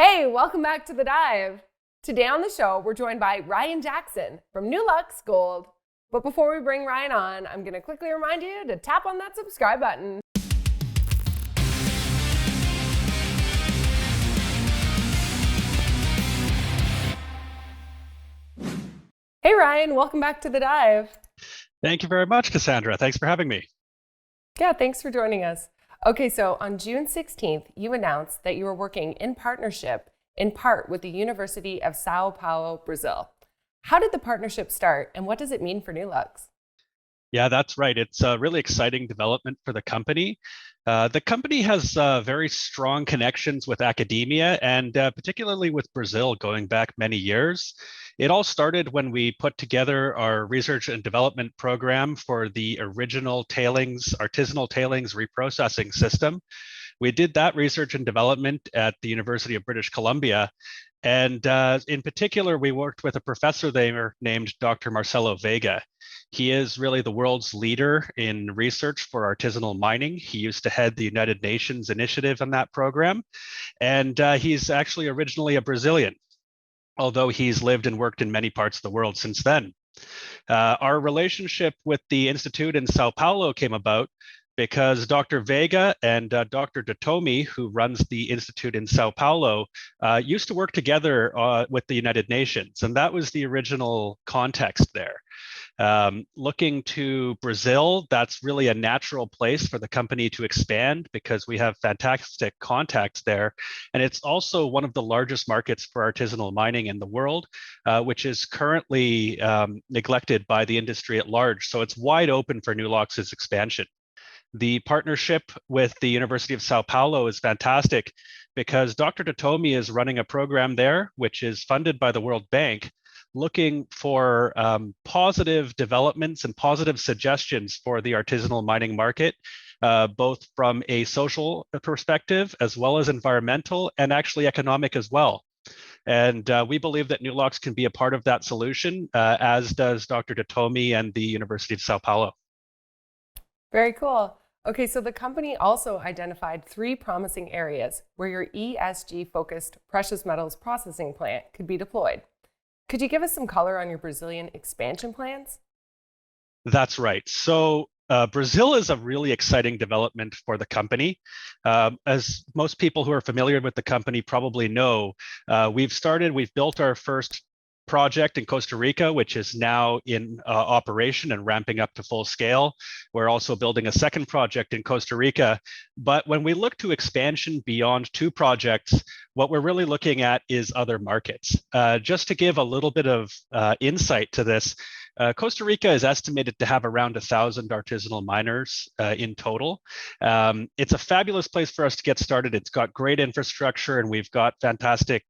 Hey, welcome back to The Dive. Today on the show, we're joined by Ryan Jackson from Newlox Gold. But before we bring Ryan on, I'm going to quickly remind you to tap on that subscribe button. Hey, Ryan, welcome back to The Dive. Thank you very much, Cassandra. Thanks for having me. Yeah, thanks for joining us. Okay, so on June 16th, you announced that you were working in partnership, in part with the University of Sao Paulo, Brazil. How did the partnership start, and what does it mean for Newlox? Yeah, that's right. It's a really exciting development for the company. The company has very strong connections with academia and particularly with Brazil going back many years. It all started when we put together our research and development program for the original tailings, artisanal tailings reprocessing system. We did that research and development at the University of British Columbia. And in particular, we worked with a professor there named Dr. Marcelo Veiga. He is really the world's leader in research for artisanal mining. He used to head the United Nations initiative on that program. And he's actually originally a Brazilian, although he's lived and worked in many parts of the world since then. Our relationship with the Institute in Sao Paulo came about because Dr. Veiga and Dr. Datomi, who runs the Institute in Sao Paulo, used to work together with the United Nations. And that was the original context there. Looking to Brazil, that's really a natural place for the company to expand because we have fantastic contacts there. And it's also one of the largest markets for artisanal mining in the world, which is currently neglected by the industry at large. So it's wide open for Newlox's expansion. The partnership with the University of Sao Paulo is fantastic because Dr. Datomi is running a program there, which is funded by the World Bank, looking for positive developments and positive suggestions for the artisanal mining market, both from a social perspective as well as environmental and actually economic as well. And we believe that Newlox can be a part of that solution, as does Dr. Datomi and the University of Sao Paulo. Very cool. Okay, so the company also identified 3 promising areas where your ESG-focused precious metals processing plant could be deployed. Could you give us some color on your Brazilian expansion plans? That's right. So Brazil is a really exciting development for the company. As most people who are familiar with the company probably know, we've built our first project in Costa Rica, which is now in operation and ramping up to full scale. We're also building a second project in Costa Rica. But when we look to expansion beyond 2 projects, what we're really looking at is other markets. Just to give a little bit of insight to this, Costa Rica is estimated to have around 1,000 artisanal miners in total. It's a fabulous place for us to get started. It's got great infrastructure, and we've got fantastic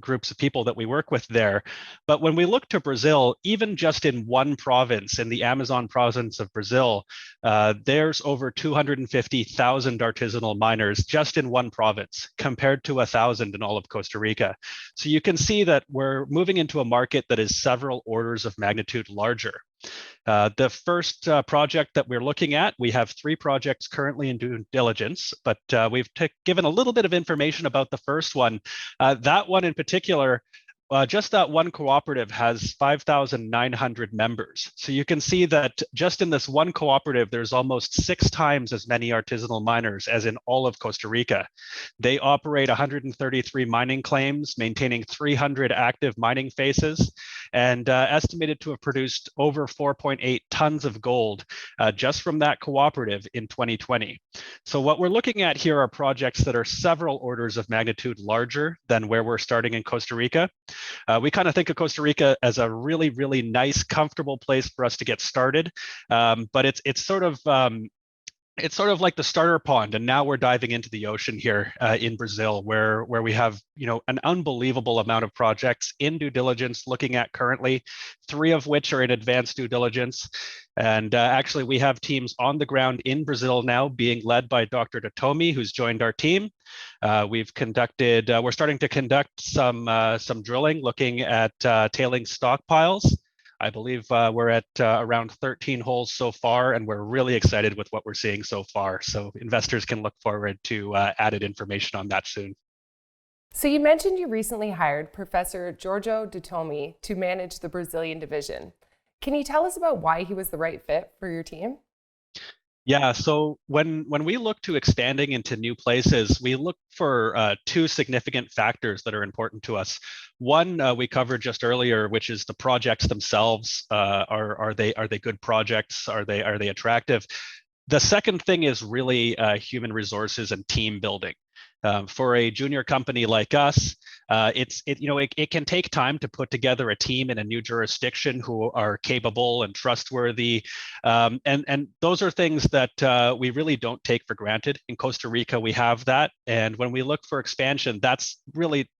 groups of people that we work with there. But when we look to Brazil, even just in one province, in the Amazon province of Brazil, there's over 250,000 artisanal miners just in one province, compared to 1,000 in all of Costa Rica. So you can see that we're moving into a market that is several orders of magnitude larger. The first project that we're looking at, we have 3 projects currently in due diligence, but we've given a little bit of information about the first one. That one in particular, just that one cooperative has 5,900 members. So you can see that just in this one cooperative, there's almost 6 times as many artisanal miners as in all of Costa Rica. They operate 133 mining claims, maintaining 300 active mining phases, and estimated to have produced over 4.8 tons of gold just from that cooperative in 2020. So what we're looking at here are projects that are several orders of magnitude larger than where we're starting in Costa Rica. We kind of think of Costa Rica as a really, really nice, comfortable place for us to get started, but it's sort of like the starter pond, and now we're diving into the ocean here in Brazil, where we have an unbelievable amount of projects in due diligence looking at currently, 3 of which are in advanced due diligence. And actually, we have teams on the ground in Brazil now, being led by Dr. Datomi, who's joined our team. We're starting to conduct some drilling, looking at tailing stockpiles. I believe we're at around 13 holes so far, and we're really excited with what we're seeing so far. So investors can look forward to added information on that soon. So you mentioned you recently hired Professor Dr Datomi to manage the Brazilian division. Can you tell us about why he was the right fit for your team? Yeah, so when we look to expanding into new places, we look for two significant factors that are important to us. One we covered just earlier, which is the projects themselves. Are they good projects? Are they attractive? The second thing is really human resources and team building. For a junior company like us, it can take time to put together a team in a new jurisdiction who are capable and trustworthy, and those are things that we really don't take for granted. In Costa Rica, we have that, and when we look for expansion, that's really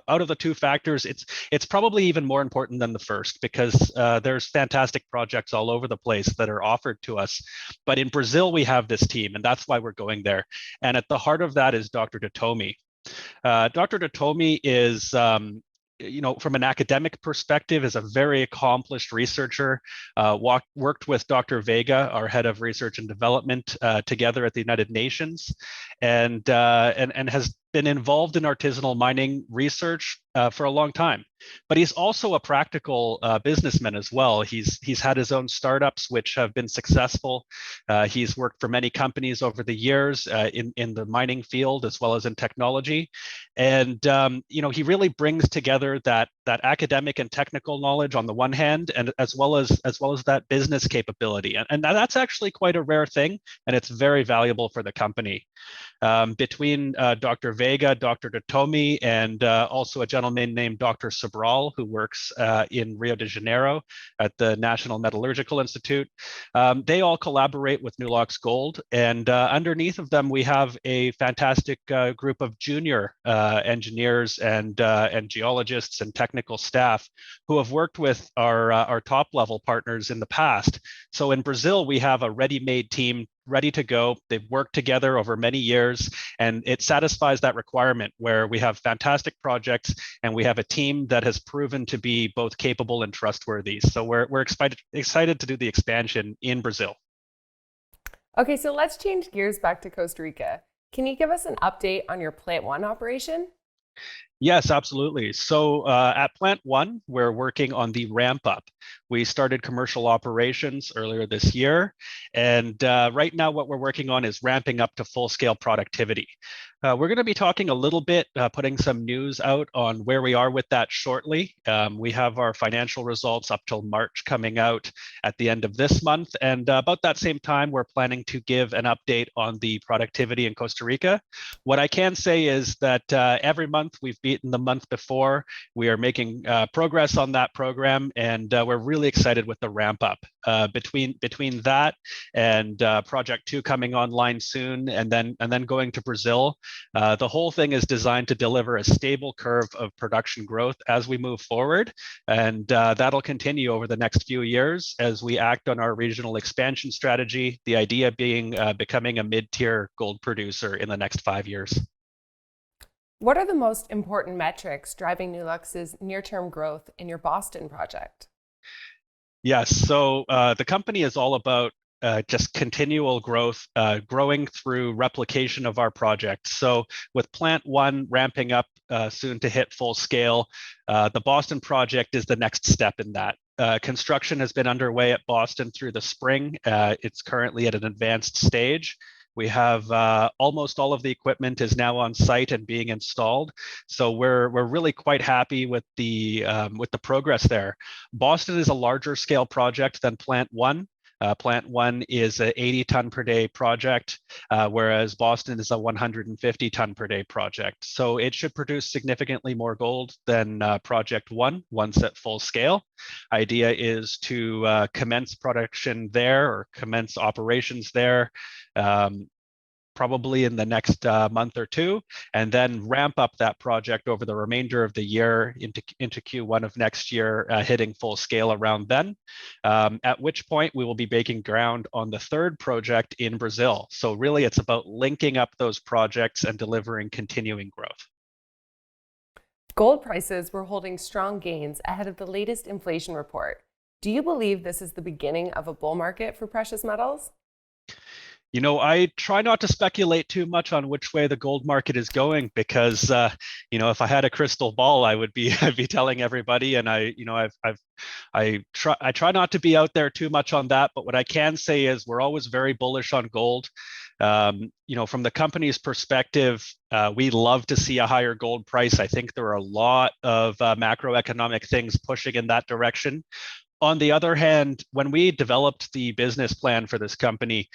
out of the two factors, it's probably even more important than the first because there's fantastic projects all over the place that are offered to us. But in Brazil, we have this team, and that's why we're going there. And at the heart of that is Dr. Datomi. Dr. Datomi is, from an academic perspective, is a very accomplished researcher. Worked with Dr. Vega, our head of research and development, together at the United Nations, and has been involved in artisanal mining research for a long time. But he's also a practical businessman as well. He's had his own startups which have been successful. He's worked for many companies over the years in the mining field as well as in technology, and he really brings together that academic and technical knowledge on the one hand, and as well as that business capability, and that's actually quite a rare thing, and it's very valuable for the company. Between Dr. Vega, Dr. Datomi, and also a gentleman named Dr. Sobral, who works in Rio de Janeiro at the National Metallurgical Institute. They all collaborate with Newlox Gold, and underneath of them, we have a fantastic group of junior engineers and geologists and technical staff who have worked with our top level partners in the past. So in Brazil, we have a ready-made team ready to go. They've worked together over many years, and it satisfies that requirement where we have fantastic projects and we have a team that has proven to be both capable and trustworthy. So we're excited to do the expansion in Brazil. Okay, so let's change gears back to Costa Rica. Can you give us an update on your Plant 1 operation? Yes, absolutely. So at Plant 1, we're working on the ramp up. We started commercial operations earlier this year. And right now, what we're working on is ramping up to full scale productivity. We're going to be talking a little bit, putting some news out on where we are with that shortly. We have our financial results up till March coming out at the end of this month. And about that same time, we're planning to give an update on the productivity in Costa Rica. What I can say is that every month we've beaten the month before. We are making progress on that program, and we're really excited with the ramp up. Between that and Project 2 coming online soon, and then going to Brazil, the whole thing is designed to deliver a stable curve of production growth as we move forward, and that'll continue over the next few years as we act on our regional expansion strategy. The idea being becoming a mid-tier gold producer in the next 5 years. What are the most important metrics driving Newlux's near-term growth in your Boston project? Yes, so the company is all about just continual growth, growing through replication of our project. So with Plant 1 ramping up soon to hit full scale, the Boston project is the next step in that. Construction has been underway at Boston through the spring. It's currently at an advanced stage. We have almost all of the equipment is now on site and being installed. So we're really quite happy with the progress there. Boston is a larger scale project than Plant 1. Plant 1 is an 80 ton per day project, whereas Boston is a 150 ton per day project. So it should produce significantly more gold than Project 1 once at full scale. Idea is to commence production there or commence operations there. Probably in the next month or two, and then ramp up that project over the remainder of the year into Q1 of next year, hitting full scale around then, at which point we will be breaking ground on the third project in Brazil. So really it's about linking up those projects and delivering continuing growth. Gold prices were holding strong gains ahead of the latest inflation report. Do you believe this is the beginning of a bull market for precious metals? I try not to speculate too much on which way the gold market is going because, if I had a crystal ball, I would be I'd be telling everybody. And I try not to be out there too much on that. But what I can say is we're always very bullish on gold. From the company's perspective, we love to see a higher gold price. I think there are a lot of macroeconomic things pushing in that direction. On the other hand, when we developed the business plan for this company,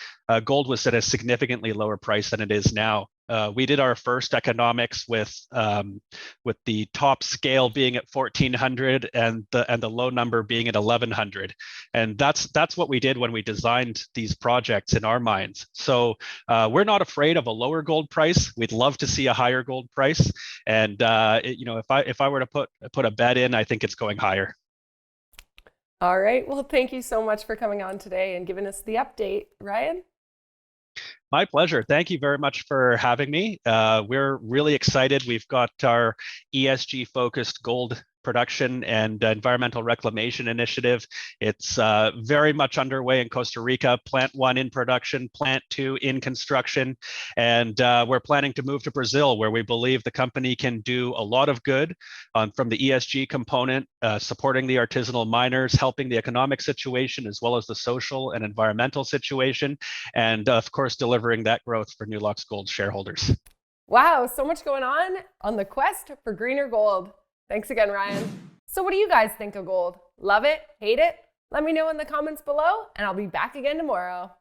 gold was at a significantly lower price than it is now. We did our first economics with the top scale being at 1,400 and the low number being at 1,100, and that's what we did when we designed these projects in our minds. So we're not afraid of a lower gold price. We'd love to see a higher gold price, and if I were to put a bet in, I think it's going higher. All right. Well, thank you so much for coming on today and giving us the update, Ryan. My pleasure. Thank you very much for having me. We're really excited. We've got our ESG focused gold production and environmental reclamation initiative. It's very much underway in Costa Rica. Plant 1 in production, Plant 2 in construction, and we're planning to move to Brazil, where we believe the company can do a lot of good from the ESG component, supporting the artisanal miners, helping the economic situation as well as the social and environmental situation, and of course delivering that growth for Newlox Gold shareholders. Wow, so much going on the quest for greener gold. Thanks again, Ryan. So what do you guys think of gold? Love it? Hate it? Let me know in the comments below, and I'll be back again tomorrow.